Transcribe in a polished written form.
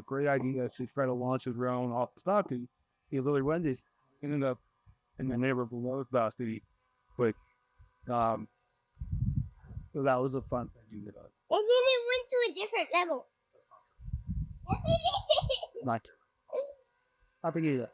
Great idea to try to launch his own off the top. He literally went this, ended up in the neighborhood below City. But um, so that was a fun thing to do. And then it went to a different level. Not, I think